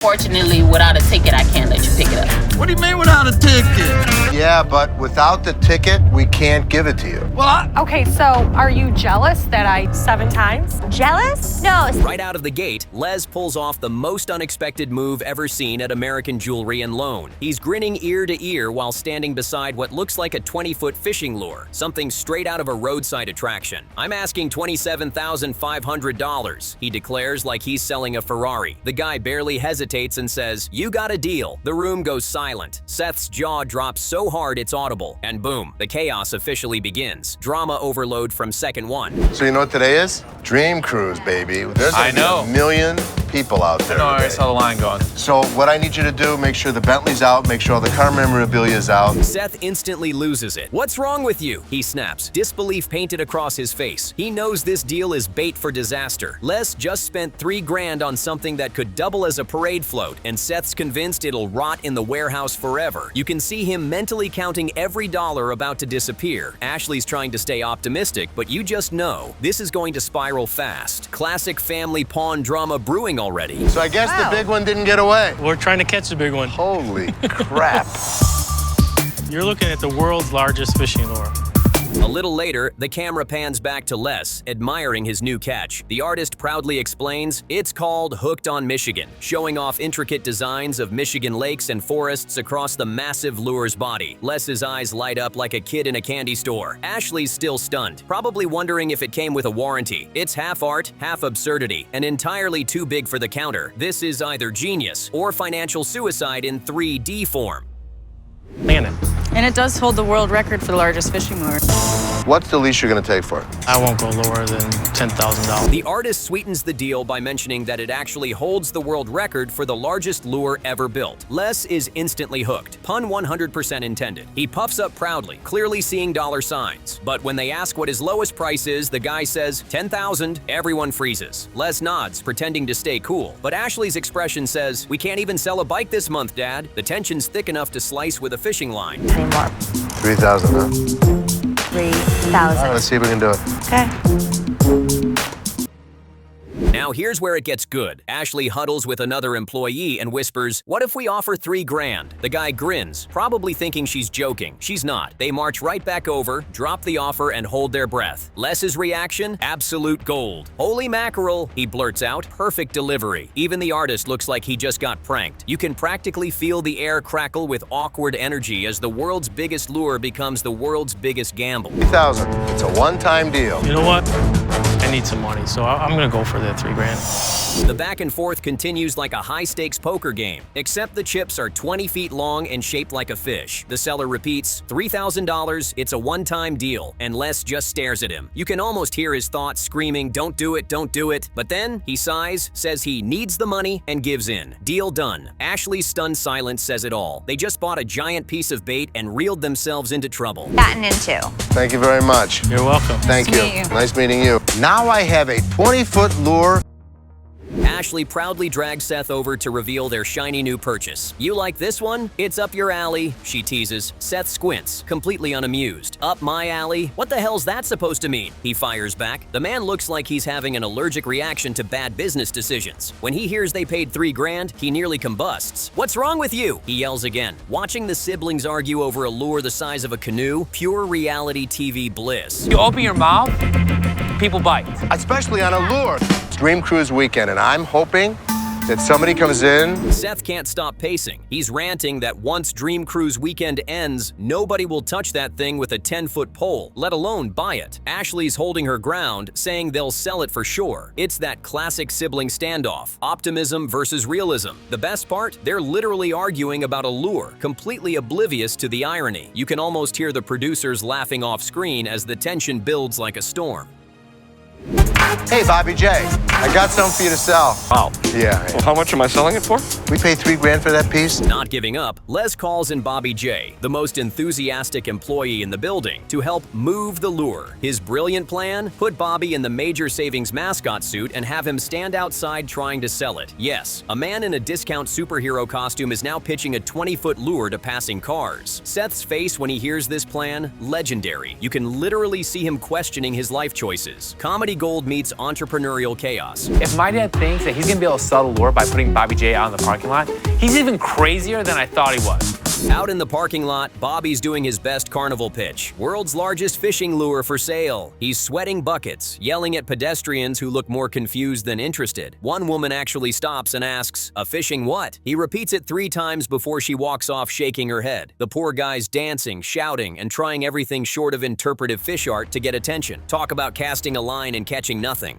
Fortunately, without a ticket, I can't let you pick it up. What do you mean without a ticket? Yeah, but without the ticket, we can't give it to you. Okay, so are you jealous that I 7 times? Jealous? No. Right out of the gate, Les pulls off the most unexpected move ever seen at American Jewelry and Loan. He's grinning ear to ear while standing beside what looks like a 20-foot fishing lure, something straight out of a roadside attraction. "I'm asking $27,500, he declares like he's selling a Ferrari. The guy barely hesitates and says, "You got a deal." The room goes silent. Seth's jaw drops so hard it's audible, and boom, the chaos officially begins. Drama overload from second one. So you know what today is? Dream Cruise, baby. There's I know. a million people out there. No, I today. saw the line going. So what I need you to do, make sure the Bentley's out, make sure all the car memorabilia is out. Seth instantly loses it. "What's wrong with you?" he snaps, disbelief painted across his face. He knows this deal is bait for disaster. Les just spent $3,000 on something that could double as a parade float, and Seth's convinced it'll rot in the warehouse forever. You can see him mentally counting every dollar about to disappear. Ashley's trying to stay optimistic, but you just know this is going to spiral fast. Classic family pawn drama brewing already. So I guess the big one didn't get away. We're trying to catch the big one. Holy crap. You're looking at the world's largest fishing lure. A little later, the camera pans back to Les, admiring his new catch. The artist proudly explains, "It's called Hooked on Michigan," showing off intricate designs of Michigan lakes and forests across the massive lure's body. Les's eyes light up like a kid in a candy store. Ashley's still stunned, probably wondering if it came with a warranty. It's half art, half absurdity, and entirely too big for the counter. This is either genius or financial suicide in 3D form. Landon. And it does hold the world record for the largest fishing lure. What's the least you're gonna take for it? I won't go lower than $10,000. The artist sweetens the deal by mentioning that it actually holds the world record for the largest lure ever built. Les is instantly hooked, pun 100% intended. He puffs up proudly, clearly seeing dollar signs. But when they ask what his lowest price is, the guy says, $10,000, everyone freezes. Les nods, pretending to stay cool. But Ashley's expression says, "We can't even sell a bike this month, Dad." The tension's thick enough to slice with a fishing line. Anymore. 3,000, huh? 3,000. All right, let's see if we can do it. Okay. Now here's where it gets good. Ashley huddles with another employee and whispers, "What if we offer $3,000? The guy grins, probably thinking she's joking. She's not. They march right back over, drop the offer, and hold their breath. Les's reaction? Absolute gold. "Holy mackerel," he blurts out. Perfect delivery. Even the artist looks like he just got pranked. You can practically feel the air crackle with awkward energy as the world's biggest lure becomes the world's biggest gamble. 3,000. It's a one-time deal. You know what? I need some money, so I'm gonna go for the $3,000. The back and forth continues like a high-stakes poker game, except the chips are 20 feet long and shaped like a fish. The seller repeats, $3,000, it's a one-time deal, and Les just stares at him. You can almost hear his thoughts screaming, "Don't do it, don't do it." But then he sighs, says he needs the money, and gives in. Deal done. Ashley's stunned silence says it all. They just bought a giant piece of bait and reeled themselves into trouble. Gotten into. Thank you very much. You're welcome. Thank Nice to you. meet you. Nice meeting you. Now I have a 20-foot lure. Ashley proudly drags Seth over to reveal their shiny new purchase. "You like this one? It's up your alley," she teases. Seth squints, completely unamused. "Up my alley? What the hell's that supposed to mean?" he fires back. The man looks like he's having an allergic reaction to bad business decisions. When he hears they paid $3,000, he nearly combusts. "What's wrong with you?" he yells again. Watching the siblings argue over a lure the size of a canoe, pure reality TV bliss. You open your mouth, people bite. Especially on a lure. It's Dream Cruise weekend, and I'm hoping that somebody comes in. Seth can't stop pacing. He's ranting that once Dream Cruise weekend ends, nobody will touch that thing with a 10-foot pole, let alone buy it. Ashley's holding her ground, saying they'll sell it for sure. It's that classic sibling standoff, optimism versus realism. The best part? They're literally arguing about a lure, completely oblivious to the irony. You can almost hear the producers laughing off screen as the tension builds like a storm. Hey, Bobby J, I got something for you to sell. Wow. Yeah. Well, how much am I selling it for? We paid $3,000 for that piece. Not giving up, Les calls in Bobby J, the most enthusiastic employee in the building, to help move the lure. His brilliant plan? Put Bobby in the Major Savings mascot suit and have him stand outside trying to sell it. Yes, a man in a discount superhero costume is now pitching a 20-foot lure to passing cars. Seth's face when he hears this plan? Legendary. You can literally see him questioning his life choices. Comedy Party gold meets entrepreneurial chaos. If my dad thinks that he's gonna be able to sell the lure by putting Bobby J out in the parking lot, he's even crazier than I thought he was. Out in the parking lot, Bobby's doing his best carnival pitch. World's largest fishing lure for sale. He's sweating buckets, yelling at pedestrians who look more confused than interested. One woman actually stops and asks, "A fishing what?" He repeats it 3 times before she walks off shaking her head. The poor guy's dancing, shouting, and trying everything short of interpretive fish art to get attention. Talk about casting a line and catching nothing.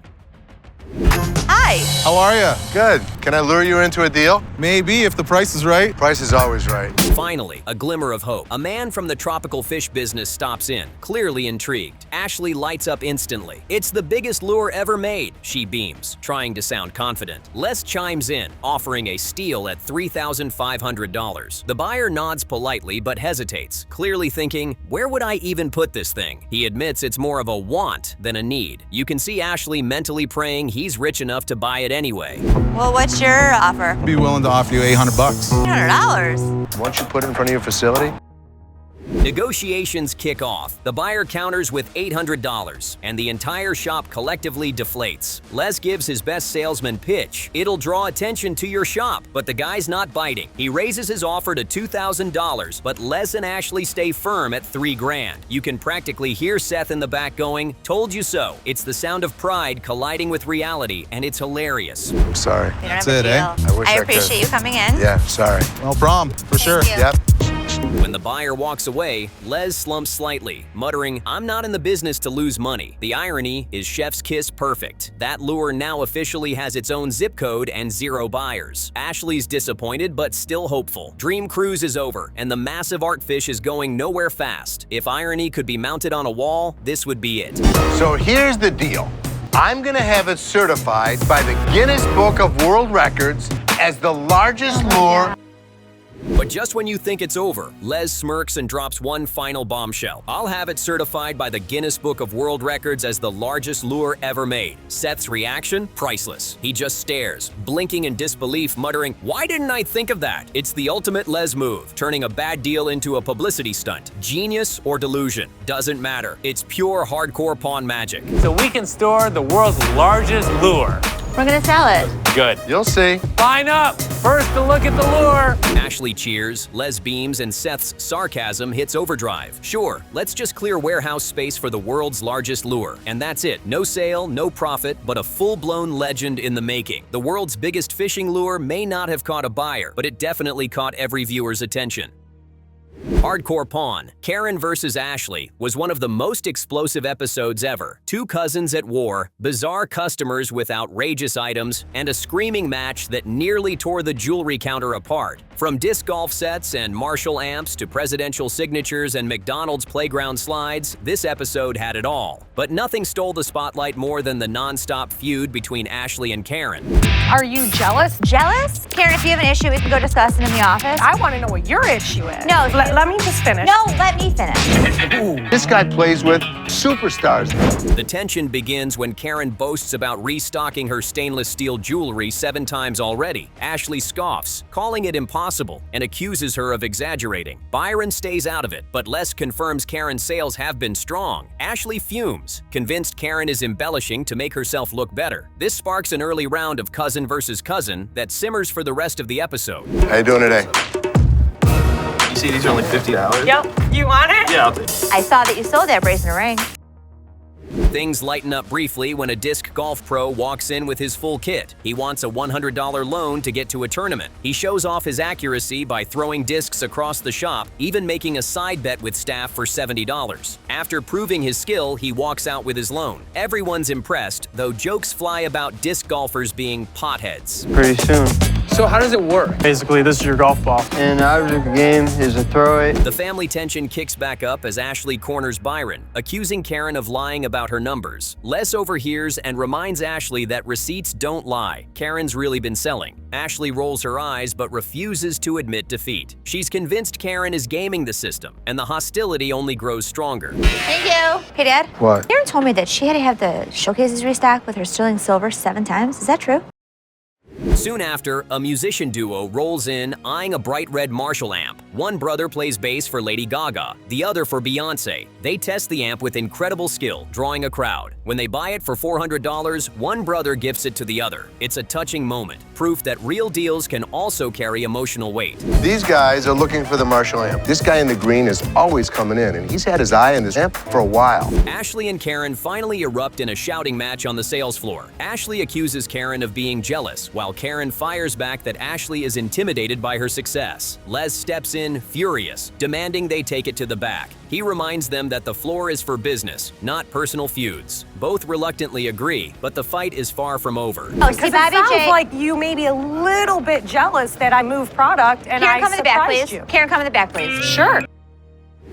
Hi. How are you? Good. Can I lure you into a deal? Maybe, if the price is right. Price is always right. Finally, a glimmer of hope. A man from the tropical fish business stops in, clearly intrigued. Ashley lights up instantly. "It's the biggest lure ever made," she beams, trying to sound confident. Les chimes in, offering a steal at $3,500. The buyer nods politely but hesitates, clearly thinking, "Where would I even put this thing?" He admits it's more of a want than a need. You can see Ashley mentally praying he's rich enough to buy it anyway. Well, what's your offer? Be willing to offer you $800. $800. Once you put it in front of your facility, Negotiations kick off. The buyer counters with $800, and the entire shop collectively deflates. Les gives his best salesman pitch. "It'll draw attention to your shop," but the guy's not biting. He raises his offer to $2,000, but Les and Ashley stay firm at $3 grand. You can practically hear Seth in the back going, "Told you so." It's the sound of pride colliding with reality, and it's hilarious. I'm sorry. You don't That's have a it, eh? deal. I wish I could. appreciate you coming in. Yeah, sorry. No problem, for sure. you. Yep. When the buyer walks away, Les slumps slightly, muttering, "I'm not in the business to lose money." The irony is chef's kiss perfect. That lure now officially has its own zip code and 0 buyers. Ashley's disappointed but still hopeful. Dream cruise is over, and the massive art fish is going nowhere fast. If irony could be mounted on a wall, this would be it. So here's the deal. I'm gonna have it certified by the Guinness Book of World Records as the largest lure. But just when you think it's over, Les smirks and drops one final bombshell. "I'll have it certified by the Guinness Book of World Records as the largest lure ever made." Seth's reaction? Priceless. He just stares, blinking in disbelief, muttering, "Why didn't I think of that?" It's the ultimate Les move, turning a bad deal into a publicity stunt. Genius or delusion, doesn't matter. It's pure hardcore pawn magic. So we can store the world's largest lure. We're gonna sell it. Good. You'll see. Line up. First to look at the lure. Ashley cheers, Les beams, and Seth's sarcasm hits overdrive. Sure, let's just clear warehouse space for the world's largest lure. And that's it. No sale, no profit, but a full-blown legend in the making. The world's biggest fishing lure may not have caught a buyer, but it definitely caught every viewer's attention. Hardcore Pawn, Karen vs. Ashley, was one of the most explosive episodes ever. 2 cousins at war, bizarre customers with outrageous items, and a screaming match that nearly tore the jewelry counter apart. From disc golf sets and Marshall amps to presidential signatures and McDonald's playground slides, this episode had it all. But nothing stole the spotlight more than the non-stop feud between Ashley and Karen. Are you jealous? Jealous? Karen, if you have an issue, we can go discuss it in the office. I want to know what your issue is. No, Let me just finish. No, let me finish. This guy plays with superstars. The tension begins when Karen boasts about restocking her stainless steel jewelry 7 times already. Ashley scoffs, calling it impossible, and accuses her of exaggerating. Byron stays out of it, but Les confirms Karen's sales have been strong. Ashley fumes, convinced Karen is embellishing to make herself look better. This sparks an early round of cousin versus cousin that simmers for the rest of the episode. How you doing today? You see, these are only $50. Yep. You want it? Yeah, I'll take it. I saw that you sold that bracelet ring. Things lighten up briefly when a disc golf pro walks in with his full kit. He wants a $100 loan to get to a tournament. He shows off his accuracy by throwing discs across the shop, even making a side bet with staff for $70. After proving his skill, he walks out with his loan. Everyone's impressed, though jokes fly about disc golfers being potheads. Pretty soon. So how does it work? Basically, this is your golf ball. And the object of the game is to throw it. The family tension kicks back up as Ashley corners Byron, accusing Karen of lying about her numbers. Les overhears and reminds Ashley that receipts don't lie. Karen's really been selling. Ashley rolls her eyes but refuses to admit defeat. She's convinced Karen is gaming the system, and the hostility only grows stronger. Thank you. Hey, Dad. What? Karen told me that she had to have the showcases restocked with her sterling silver 7 times. Is that true? Soon after, a musician duo rolls in eyeing a bright red Marshall amp. One brother plays bass for Lady Gaga, the other for Beyoncé. They test the amp with incredible skill, drawing a crowd. When they buy it for $400, one brother gifts it to the other. It's a touching moment, proof that real deals can also carry emotional weight. These guys are looking for the Marshall amp. This guy in the green is always coming in, and he's had his eye on this amp for a while. Ashley and Karen finally erupt in a shouting match on the sales floor. Ashley accuses Karen of being jealous, while Karen fires back that Ashley is intimidated by her success. Les steps in, furious, demanding they take it to the back. He reminds them that the floor is for business, not personal feuds. Both reluctantly agree, but the fight is far from over. Because it sounds like you may be a little bit jealous that I moved product and Karen, I come in the back, surprised please. you. Karen, come in the back, please. Sure.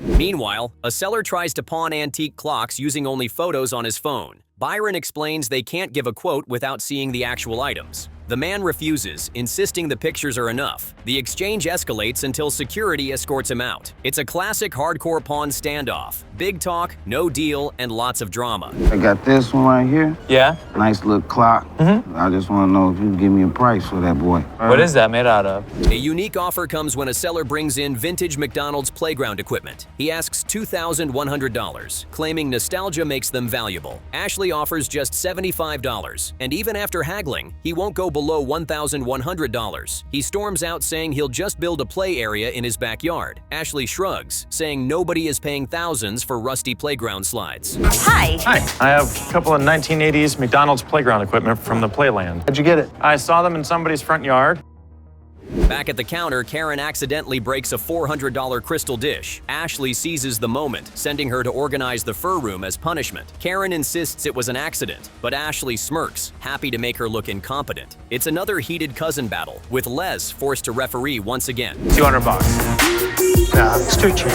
Meanwhile, a seller tries to pawn antique clocks using only photos on his phone. Byron explains they can't give a quote without seeing the actual items. The man refuses, insisting the pictures are enough. The exchange escalates until security escorts him out. It's a classic hardcore pawn standoff. Big talk, no deal, and lots of drama. I got this one right here. Yeah? Nice little clock. I just want to know if you can give me a price for that boy. What is that made out of? A unique offer comes when a seller brings in vintage McDonald's playground equipment. He asks $2,100, claiming nostalgia makes them valuable. Ashley offers just $75, and even after haggling, he won't go below $1,100. He storms out saying he'll just build a play area in his backyard. Ashley shrugs, saying nobody is paying thousands for rusty playground slides. Hi. Hi, I have a couple of 1980s McDonald's playground equipment from the Playland. How'd you get it? I saw them in somebody's front yard. Back at the counter, Karen accidentally breaks a $400 crystal dish. Ashley seizes the moment, sending her to organize the fur room as punishment. Karen insists it was an accident, but Ashley smirks, happy to make her look incompetent. It's another heated cousin battle, with Les forced to referee once again. $200. Nah, it's too cheap.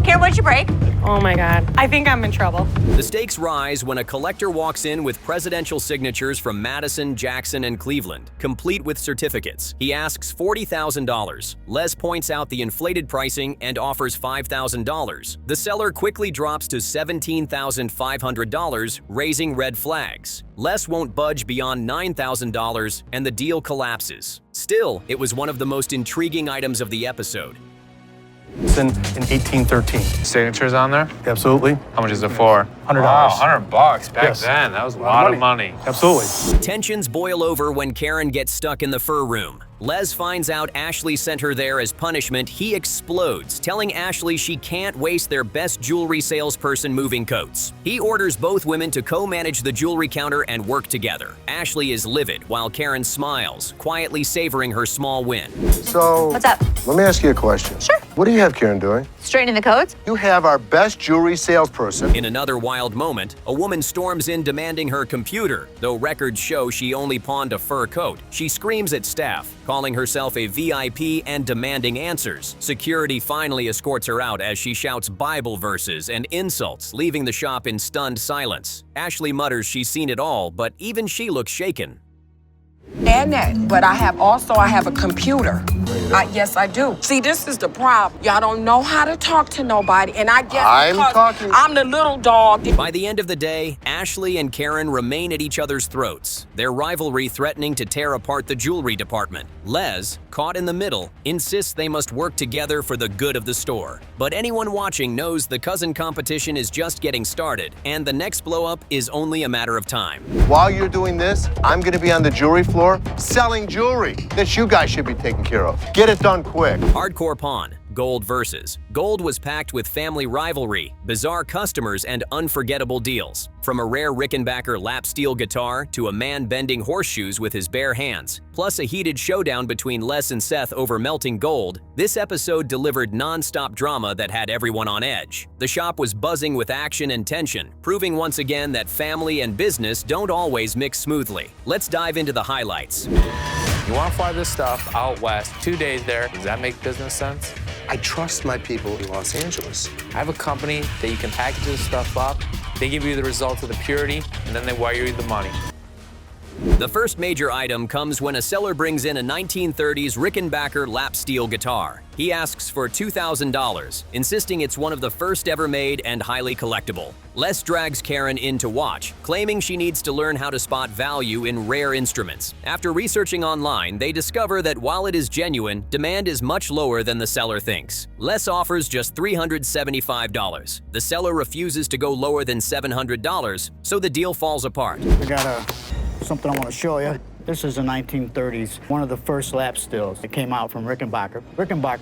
Karen, what'd you break? Oh my God. I think I'm in trouble. The stakes rise when a collector walks in with presidential signatures from Madison, Jackson, and Cleveland, complete with certificates. He asks $40,000. Les points out the inflated pricing and offers $5,000. The seller quickly drops to $17,500, raising red flags. Les won't budge beyond $9,000, and the deal collapses. Still, it was one of the most intriguing items of the episode. It's in 1813. Signatures on there? Absolutely. How much is it for? $100. Wow, $100 back Yes. then. That was a lot of money. Absolutely. Tensions boil over when Karen gets stuck in the fur room. Les finds out Ashley sent her there as punishment. He explodes, telling Ashley she can't waste their best jewelry salesperson moving coats. He orders both women to co-manage the jewelry counter and work together. Ashley is livid while Karen smiles, quietly savoring her small win. So, What's up? let me ask you a question. Sure. What do you have Karen doing? Straightening the codes? You have our best jewelry salesperson. In another wild moment, a woman storms in demanding her computer. Though records show she only pawned a fur coat, she screams at staff, calling herself a VIP and demanding answers. Security finally escorts her out as she shouts Bible verses and insults, leaving the shop in stunned silence. Ashley mutters she's seen it all, but even she looks shaken. And that, but I have a computer. Yes, I do. See, this is the problem. Y'all don't know how to talk to nobody, and I guess I'm the little dog. By the end of the day, Ashley and Karen remain at each other's throats, their rivalry threatening to tear apart the jewelry department. Les, caught in the middle, insists they must work together for the good of the store. But anyone watching knows the cousin competition is just getting started, and the next blow-up is only a matter of time. While you're doing this, I'm gonna be on the jewelry floor selling jewelry that you guys should be taking care of. Get it done quick. Hardcore Pawn, Gold versus. Gold was packed with family rivalry, bizarre customers, and unforgettable deals. From a rare Rickenbacker lap steel guitar to a man bending horseshoes with his bare hands, plus a heated showdown between Les and Seth over melting gold, this episode delivered non-stop drama that had everyone on edge. The shop was buzzing with action and tension, proving once again that family and business don't always mix smoothly. Let's dive into the highlights. You want to fly this stuff out west, 2 days there. Does that make business sense? I trust my people in Los Angeles. I have a company that you can package this stuff up. They give you the results of the purity, and then they wire you the money. The first major item comes when a seller brings in a 1930s Rickenbacker lap steel guitar. He asks for $2,000, insisting it's one of the first ever made and highly collectible. Les drags Karen in to watch, claiming she needs to learn how to spot value in rare instruments. After researching online, they discover that while it is genuine, demand is much lower than the seller thinks. Les offers just $375. The seller refuses to go lower than $700, so the deal falls apart. I got something I want to show you. This is a 1930s, one of the first lap stills that came out from Rickenbacker.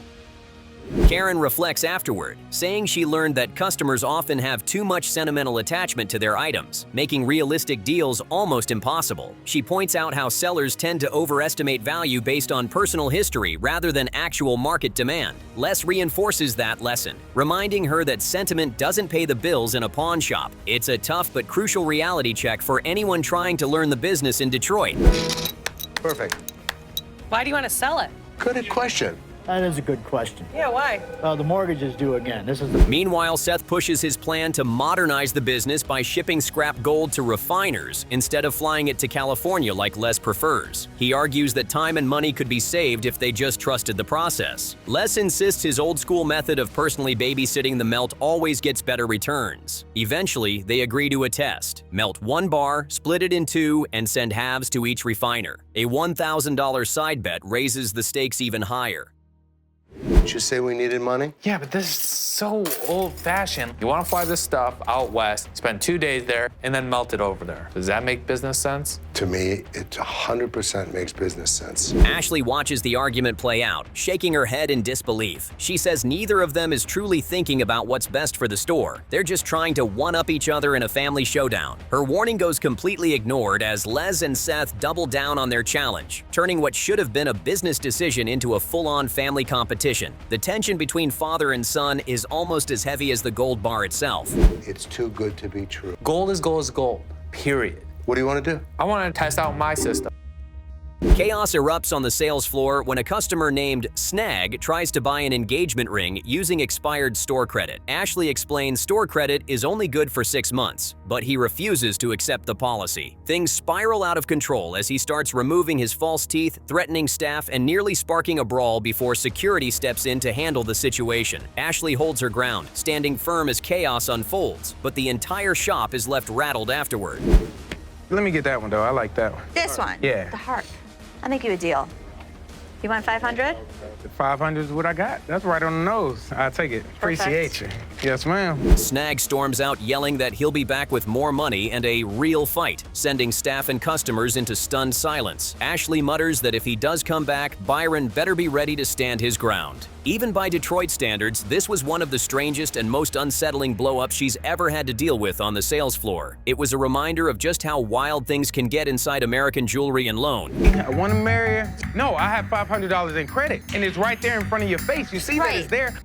Karen reflects afterward, saying she learned that customers often have too much sentimental attachment to their items, making realistic deals almost impossible. She points out how sellers tend to overestimate value based on personal history rather than actual market demand. Les reinforces that lesson, reminding her that sentiment doesn't pay the bills in a pawn shop. It's a tough but crucial reality check for anyone trying to learn the business in Detroit. Perfect. Why do you want to sell it? Good question. That is a good question. Yeah, why? The mortgage is due again. Meanwhile, Seth pushes his plan to modernize the business by shipping scrap gold to refiners instead of flying it to California like Les prefers. He argues that time and money could be saved if they just trusted the process. Les insists his old-school method of personally babysitting the melt always gets better returns. Eventually, they agree to a test. Melt one bar, split it in two, and send halves to each refiner. A $1,000 side bet raises the stakes even higher. Did you say we needed money? Yeah, but this is so old-fashioned. You want to fly this stuff out west, spend 2 days there, and then melt it over there. Does that make business sense? To me, it 100% makes business sense. Ashley watches the argument play out, shaking her head in disbelief. She says neither of them is truly thinking about what's best for the store. They're just trying to one-up each other in a family showdown. Her warning goes completely ignored as Les and Seth double down on their challenge, turning what should have been a business decision into a full-on family competition. The tension between father and son is almost as heavy as the gold bar itself. It's too good to be true. Gold is gold is gold, period. What do you want to do? I want to test out my system. Chaos erupts on the sales floor when a customer named Snag tries to buy an engagement ring using expired store credit. Ashley explains store credit is only good for 6 months, but he refuses to accept the policy. Things spiral out of control as he starts removing his false teeth, threatening staff, and nearly sparking a brawl before security steps in to handle the situation. Ashley holds her ground, standing firm as chaos unfolds, but the entire shop is left rattled afterward. Let me get that one, though. I like that one. This one? Yeah. The heart. I'll make you a deal. You want 500? 500 is what I got. That's right on the nose. I'll take it. Appreciate you. Yes, ma'am. Snag storms out yelling that he'll be back with more money and a real fight, sending staff and customers into stunned silence. Ashley mutters that if he does come back, Byron better be ready to stand his ground. Even by Detroit standards, this was one of the strangest and most unsettling blow-ups she's ever had to deal with on the sales floor. It was a reminder of just how wild things can get inside American jewelry and loan. I want to marry her. No, I have $500 in credit, and it's right there in front of your face. You see that? It's there.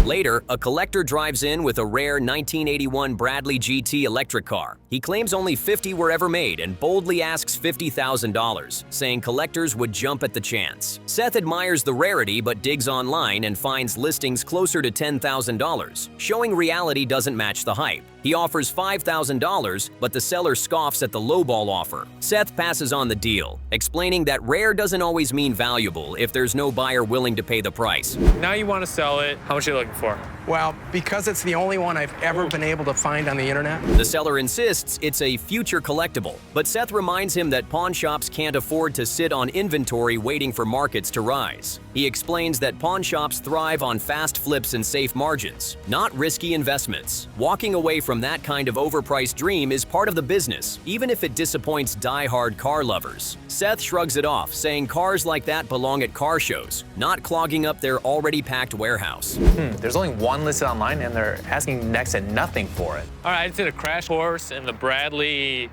Later, a collector drives in with a rare 1981 Bradley GT electric car. He claims only 50 were ever made and boldly asks $50,000, saying collectors would jump at the chance. Seth admires the rarity but digs online and finds listings closer to $10,000, showing reality doesn't match the hype. He offers $5,000, but the seller scoffs at the lowball offer. Seth passes on the deal, explaining that rare doesn't always mean valuable if there's no buyer willing to pay the price. Now you want to sell it. How much are you looking for? Well, because it's the only one I've ever been able to find on the internet. The seller insists it's a future collectible, but Seth reminds him that pawn shops can't afford to sit on inventory waiting for markets to rise. He explains that pawn shops thrive on fast flips and safe margins, not risky investments. Walking away from that kind of overpriced dream is part of the business, even if it disappoints die-hard car lovers. Seth shrugs it off, saying cars like that belong at car shows, not clogging up their already packed warehouse. There's only one listed online, and they're asking next to nothing for it. All right, I just did a crash course in the Bradley.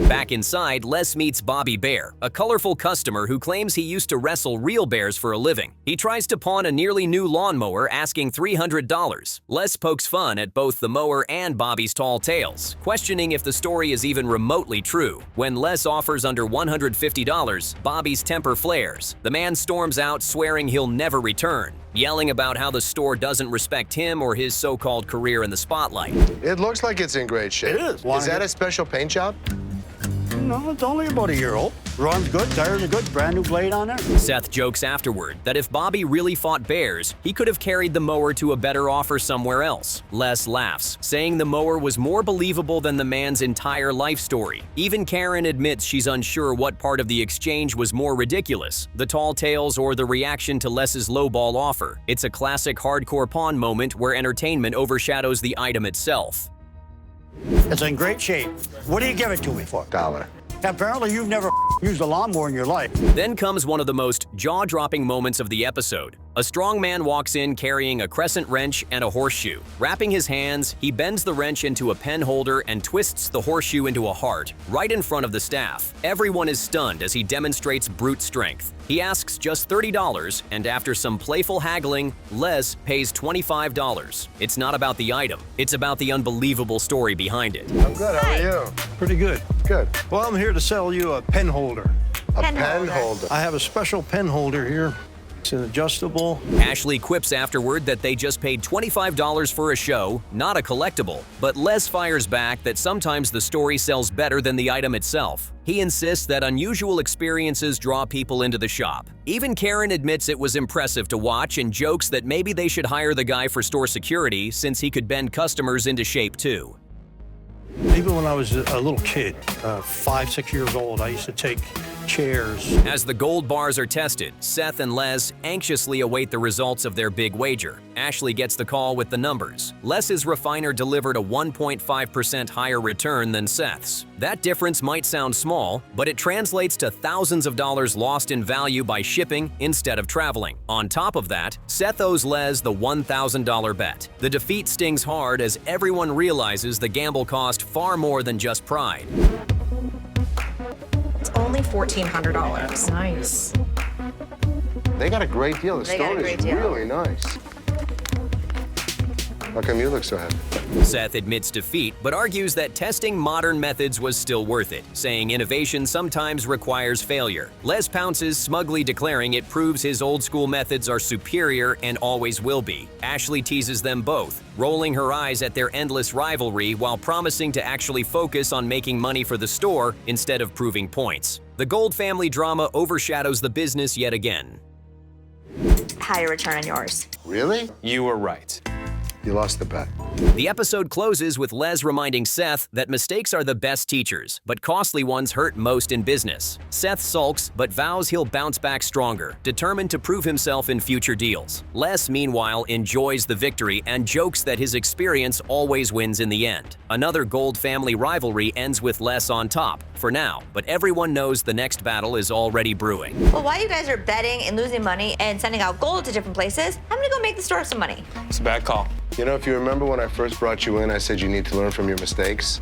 Back inside, Les meets Bobby Bear, a colorful customer who claims he used to wrestle real bears for a living. He tries to pawn a nearly new lawnmower, asking $300. Les pokes fun at both the mower and Bobby's tall tales, questioning if the story is even remotely true. When Les offers under $150, Bobby's temper flares. The man storms out, swearing he'll never return, yelling about how the store doesn't respect him or his so-called career in the spotlight. It looks like it's in great shape. It is. Is that a special paint job? No, it's only about a year old. Runs good, tires are good, brand new blade on there. Seth jokes afterward that if Bobby really fought bears, he could have carried the mower to a better offer somewhere else. Les laughs, saying the mower was more believable than the man's entire life story. Even Karen admits she's unsure what part of the exchange was more ridiculous, the tall tales or the reaction to Les's lowball offer. It's a classic hardcore pawn moment where entertainment overshadows the item itself. It's in great shape. What do you give it to me for? $1. Apparently you've never used a lawnmower in your life. Then comes one of the most jaw-dropping moments of the episode. A strong man walks in carrying a crescent wrench and a horseshoe. Wrapping his hands, he bends the wrench into a pen holder and twists the horseshoe into a heart, right in front of the staff. Everyone is stunned as he demonstrates brute strength. He asks just $30, and after some playful haggling, Les pays $25. It's not about the item, it's about the unbelievable story behind it. I'm good, how are you? Pretty good. Good. Well, I'm here to sell you a pen holder. A pen holder. I have a special pen holder here. It's an adjustable. Ashley quips afterward that they just paid $25 for a show, not a collectible. But Les fires back that sometimes the story sells better than the item itself. He insists that unusual experiences draw people into the shop. Even Karen admits it was impressive to watch and jokes that maybe they should hire the guy for store security since he could bend customers into shape too. Even when I was a little kid, 5, 6 years old, I used to take chairs. As the gold bars are tested, Seth and Les anxiously await the results of their big wager. Ashley gets the call with the numbers. Les's refiner delivered a 1.5% higher return than Seth's. That difference might sound small, but it translates to thousands of dollars lost in value by shipping instead of traveling. On top of that, Seth owes Les the $1,000 bet. The defeat stings hard as everyone realizes the gamble cost far more than just pride. It's only $1,400. Nice. They got a great deal. The stone is really nice. How come you look so happy? Seth admits defeat, but argues that testing modern methods was still worth it, saying innovation sometimes requires failure. Les pounces, smugly declaring it proves his old-school methods are superior and always will be. Ashley teases them both, rolling her eyes at their endless rivalry while promising to actually focus on making money for the store instead of proving points. The Gold family drama overshadows the business yet again. Higher return on yours. Really? You were right. You lost the bet. The episode closes with Les reminding Seth that mistakes are the best teachers, but costly ones hurt most in business. Seth sulks, but vows he'll bounce back stronger, determined to prove himself in future deals. Les, meanwhile, enjoys the victory and jokes that his experience always wins in the end. Another Gold family rivalry ends with Les on top, for now, but everyone knows the next battle is already brewing. Well, while you guys are betting and losing money and sending out gold to different places, I'm gonna go make the store some money. It's a bad call. You know, if you remember when I first brought you in, I said you need to learn from your mistakes.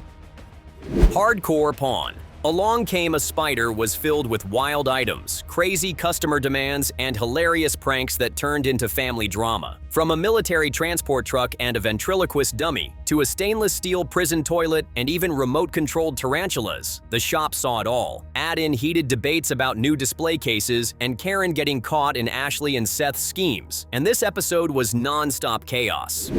Hardcore pawn. Along Came a Spider was filled with wild items, crazy customer demands, and hilarious pranks that turned into family drama. From a military transport truck and a ventriloquist dummy, to a stainless steel prison toilet and even remote-controlled tarantulas, the shop saw it all. Add in heated debates about new display cases and Karen getting caught in Ashley and Seth's schemes, and this episode was non-stop chaos.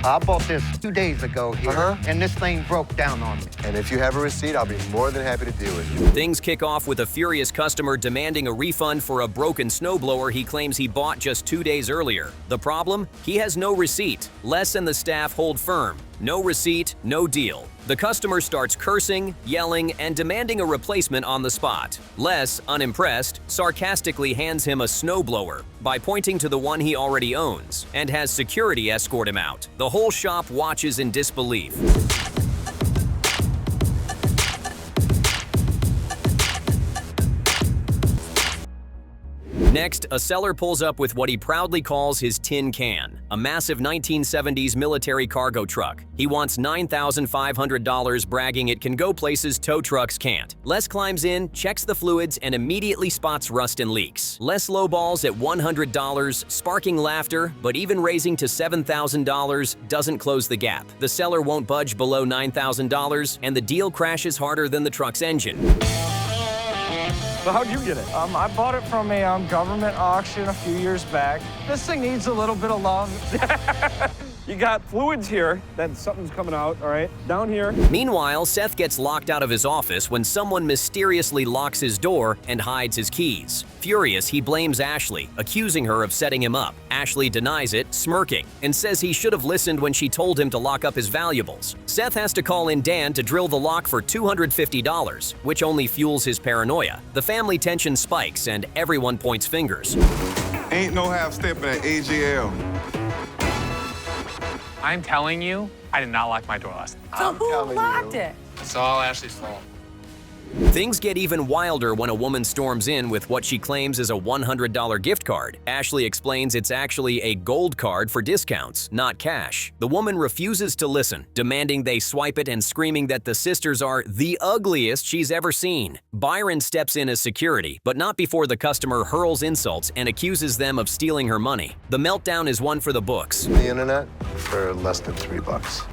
I bought this 2 days ago here, and this thing broke down on me. And if you have a receipt, I'll be more than happy to deal with you. Things kick off with a furious customer demanding a refund for a broken snowblower he claims he bought just 2 days earlier. The problem? He has no receipt. Les and the staff hold firm. No receipt, no deal. The customer starts cursing, yelling, and demanding a replacement on the spot. Les, unimpressed, sarcastically hands him a snowblower by pointing to the one he already owns and has security escort him out. The whole shop watches in disbelief. Next, a seller pulls up with what he proudly calls his tin can, a massive 1970s military cargo truck. He wants $9,500, bragging it can go places tow trucks can't. Les climbs in, checks the fluids, and immediately spots rust and leaks. Les lowballs at $100, sparking laughter, but even raising to $7,000 doesn't close the gap. The seller won't budge below $9,000, and the deal crashes harder than the truck's engine. So how'd you get it? I bought it from a government auction a few years back. This thing needs a little bit of love. You got fluids here, then something's coming out, all right? Down here. Meanwhile, Seth gets locked out of his office when someone mysteriously locks his door and hides his keys. Furious, he blames Ashley, accusing her of setting him up. Ashley denies it, smirking, and says he should have listened when she told him to lock up his valuables. Seth has to call in Dan to drill the lock for $250, which only fuels his paranoia. The family tension spikes and everyone points fingers. Ain't no half-stepping at AGL. I'm telling you, I did not lock my door last night. So who locked it? It's all Ashley's fault. Things get even wilder when a woman storms in with what she claims is a $100 gift card. Ashley explains it's actually a gold card for discounts, not cash. The woman refuses to listen, demanding they swipe it and screaming that the sisters are the ugliest she's ever seen. Byron steps in as security, but not before the customer hurls insults and accuses them of stealing her money. The meltdown is one for the books. The internet for less than $3.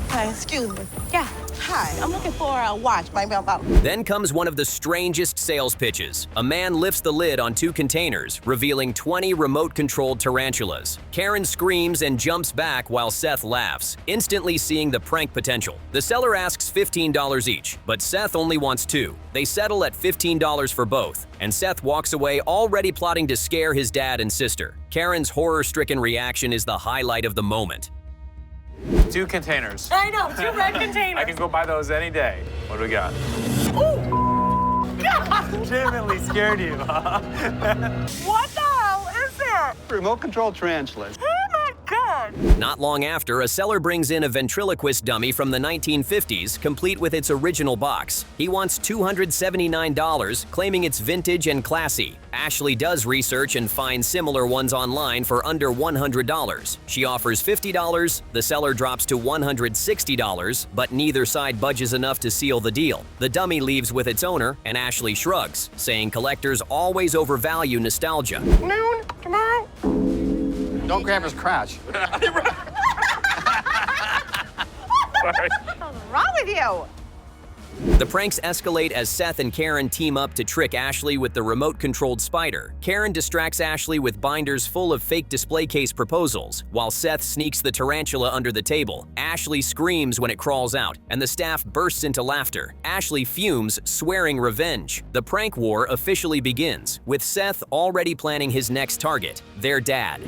Hi, excuse me. Yeah. Hi, I'm looking for a watch, maybe about. Then comes one of the strangest sales pitches. A man lifts the lid on 2 containers, revealing 20 remote-controlled tarantulas. Karen screams and jumps back while Seth laughs, instantly seeing the prank potential. The seller asks $15 each, but Seth only wants 2. They settle at $15 for both, and Seth walks away already plotting to scare his dad and sister. Karen's horror-stricken reaction is the highlight of the moment. 2 containers. I know, 2 red containers. I can go buy those any day. What do we got? God. Legitimately scared you, huh? What the hell is it? Remote control tarantulas. Oh my God. Not long after, a seller brings in a ventriloquist dummy from the 1950s, complete with its original box. He wants $279, claiming it's vintage and classy. Ashley does research and finds similar ones online for under $100. She offers $50, the seller drops to $160, but neither side budges enough to seal the deal. The dummy leaves with its owner, and Ashley shrugs, saying collectors always overvalue nostalgia. Noon, tomorrow. Don't grab his crotch. What's wrong with you? The pranks escalate as Seth and Karen team up to trick Ashley with the remote-controlled spider. Karen distracts Ashley with binders full of fake display case proposals, while Seth sneaks the tarantula under the table. Ashley screams when it crawls out, and the staff bursts into laughter. Ashley fumes, swearing revenge. The prank war officially begins, with Seth already planning his next target, their dad.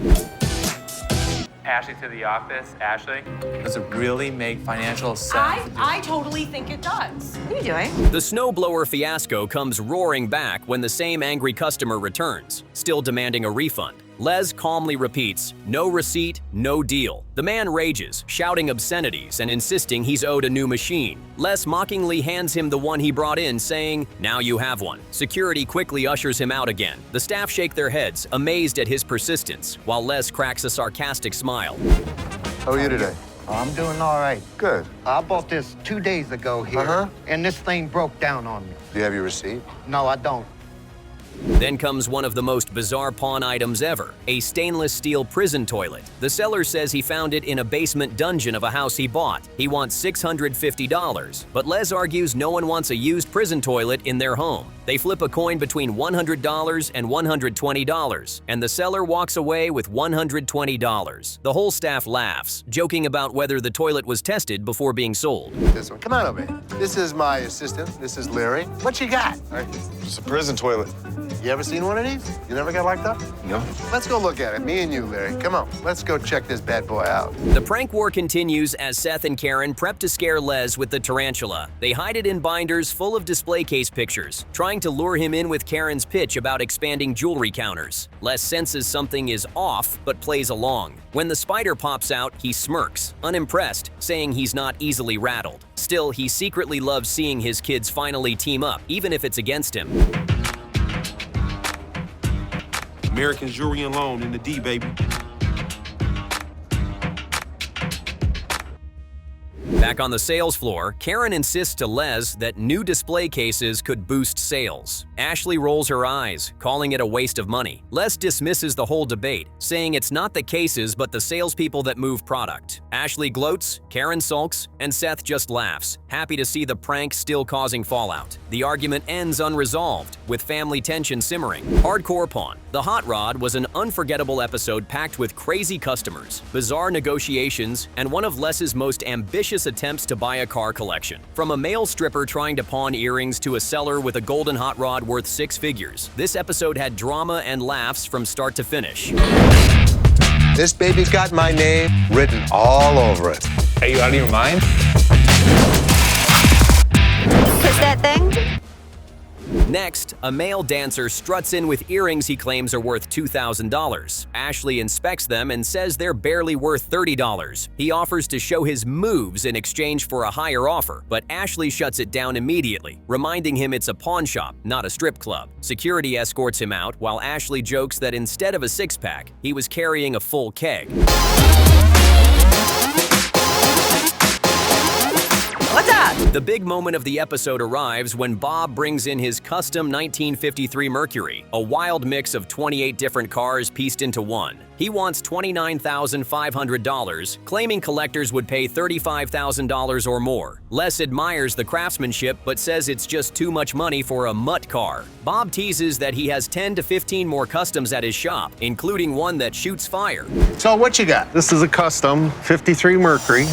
Ashley to the office. Ashley, does it really make financial sense? I totally think it does. What are you doing? The snowblower fiasco comes roaring back when the same angry customer returns, still demanding a refund. Les calmly repeats, "No receipt, no deal." The man rages, shouting obscenities and insisting he's owed a new machine. Les mockingly hands him the one he brought in, saying, "Now you have one." Security quickly ushers him out again. The staff shake their heads, amazed at his persistence, while Les cracks a sarcastic smile. How are you today? I'm doing all right. Good. I bought this 2 days ago here, and this thing broke down on me. Do you have your receipt? No, I don't. Then comes one of the most bizarre pawn items ever, a stainless steel prison toilet. The seller says he found it in a basement dungeon of a house he bought. He wants $650, but Les argues no one wants a used prison toilet in their home. They flip a coin between $100 and $120, and the seller walks away with $120. The whole staff laughs, joking about whether the toilet was tested before being sold. This one. Come on over here. This is my assistant. This is Larry. What you got? It's a prison toilet. You ever seen one of these? You never got locked up? No. Let's go look at it. Me and you, Larry. Come on. Let's go check this bad boy out. The prank war continues as Seth and Karen prep to scare Les with the tarantula. They hide it in binders full of display case pictures, trying to lure him in with Karen's pitch about expanding jewelry counters. Les senses something is off, but plays along. When the spider pops out, he smirks, unimpressed, saying he's not easily rattled. Still, he secretly loves seeing his kids finally team up, even if it's against him. American Jewelry and Loan in the D, baby. Back on the sales floor, Karen insists to Les that new display cases could boost sales. Ashley rolls her eyes, calling it a waste of money. Les dismisses the whole debate, saying it's not the cases but the salespeople that move product. Ashley gloats, Karen sulks, and Seth just laughs, happy to see the prank still causing fallout. The argument ends unresolved, with family tension simmering. Hardcore Pawn. The Hot Rod was an unforgettable episode packed with crazy customers, bizarre negotiations, and one of Les's most ambitious attempts to buy a car collection. From a male stripper trying to pawn earrings to a seller with a golden hot rod worth 6 figures, this episode had drama and laughs from start to finish. This baby's got my name written all over it. Are you out of your mind? Push that thing. Next, a male dancer struts in with earrings he claims are worth $2,000. Ashley inspects them and says they're barely worth $30. He offers to show his moves in exchange for a higher offer, but Ashley shuts it down immediately, reminding him it's a pawn shop, not a strip club. Security escorts him out, while Ashley jokes that instead of a six-pack, he was carrying a full keg. What's up? The big moment of the episode arrives when Bob brings in his custom 1953 Mercury, a wild mix of 28 different cars pieced into one. He wants $29,500, claiming collectors would pay $35,000 or more. Les admires the craftsmanship but says it's just too much money for a mutt car. Bob teases that he has 10 to 15 more customs at his shop, including one that shoots fire. So what you got? This is a custom 53 Mercury.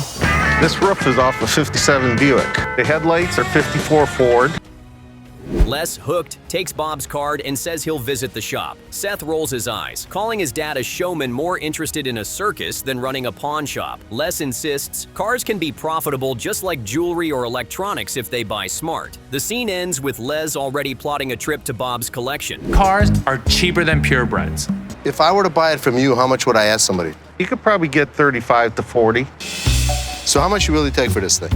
This roof is off a 57 Buick. The headlights are 54 Ford. Les, hooked, takes Bob's card and says he'll visit the shop. Seth rolls his eyes, calling his dad a showman more interested in a circus than running a pawn shop. Les insists cars can be profitable just like jewelry or electronics if they buy smart. The scene ends with Les already plotting a trip to Bob's collection. Cars are cheaper than purebreds. If I were to buy it from you, how much would I ask somebody? You could probably get 35 to 40. So how much you really take for this thing?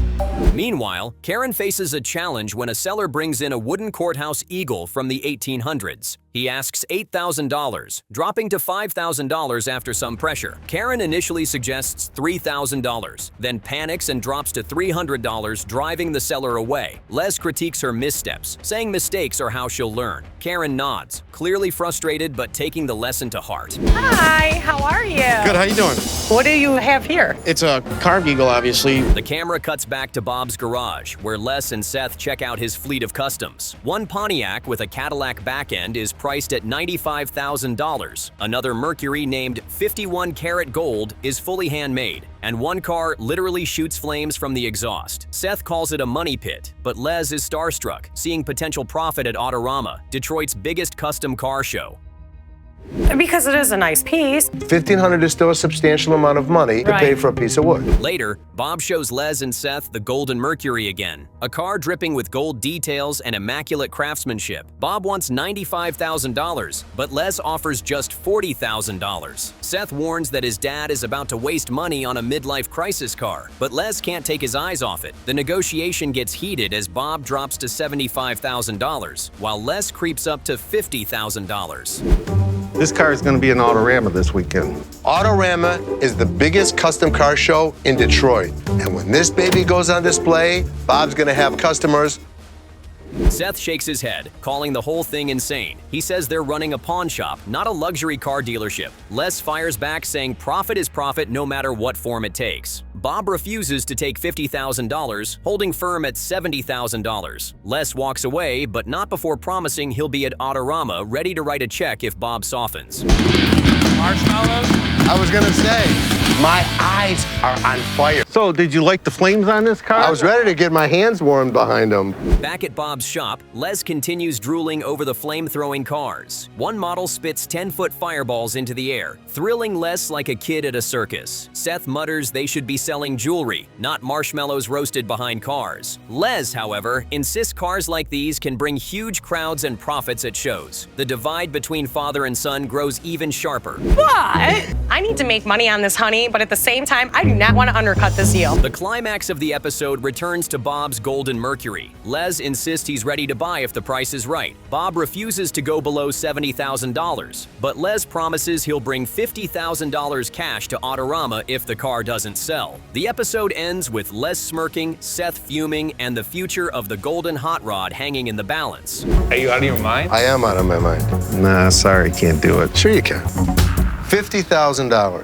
Meanwhile, Karen faces a challenge when a seller brings in a wooden courthouse eagle from the 1800s. He asks $8,000, dropping to $5,000 after some pressure. Karen initially suggests $3,000, then panics and drops to $300, driving the seller away. Les critiques her missteps, saying mistakes are how she'll learn. Karen nods, clearly frustrated but taking the lesson to heart. Hi, how are you? Good, how you doing? What do you have here? It's a carved eagle, obviously. The camera cuts back to Bob's garage, where Les and Seth check out his fleet of customs. One Pontiac with a Cadillac back end is priced at $95,000. Another Mercury named 51 Karat Gold is fully handmade, and one car literally shoots flames from the exhaust. Seth calls it a money pit, but Les is starstruck, seeing potential profit at Autorama, Detroit's biggest custom car show. Because it is a nice piece. $1,500 is still a substantial amount of money to pay for a piece of wood. Later, Bob shows Les and Seth the Golden Mercury again, a car dripping with gold details and immaculate craftsmanship. Bob wants $95,000, but Les offers just $40,000. Seth warns that his dad is about to waste money on a midlife crisis car, but Les can't take his eyes off it. The negotiation gets heated as Bob drops to $75,000, while Les creeps up to $50,000. This car is going to be in Autorama this weekend. Autorama is the biggest custom car show in Detroit. And when this baby goes on display, Bob's going to have customers. Seth shakes his head, calling the whole thing insane. He says they're running a pawn shop, not a luxury car dealership. Les fires back, saying profit is profit no matter what form it takes. Bob refuses to take $50,000, holding firm at $70,000. Les walks away, but not before promising he'll be at Autorama ready to write a check if Bob softens. Marshmallows? I was going to say, my eyes are on fire. So, did you like the flames on this car? I was ready to get my hands warmed behind them. Back at Bob's shop, Les continues drooling over the flame-throwing cars. One model spits 10-foot fireballs into the air, thrilling Les like a kid at a circus. Seth mutters they should be selling jewelry, not marshmallows roasted behind cars. Les, however, insists cars like these can bring huge crowds and profits at shows. The divide between father and son grows even sharper. But I need to make money on this, honey. but at the same time, I do not want to undercut this deal. The climax of the episode returns to Bob's Golden Mercury. Les insists he's ready to buy if the price is right. Bob refuses to go below $70,000, but Les promises he'll bring $50,000 cash to Autorama if the car doesn't sell. The episode ends with Les smirking, Seth fuming, and the future of the golden hot rod hanging in the balance. Are you out of your mind? I am out of my mind. Nah, sorry, can't do it. Sure you can. $50,000.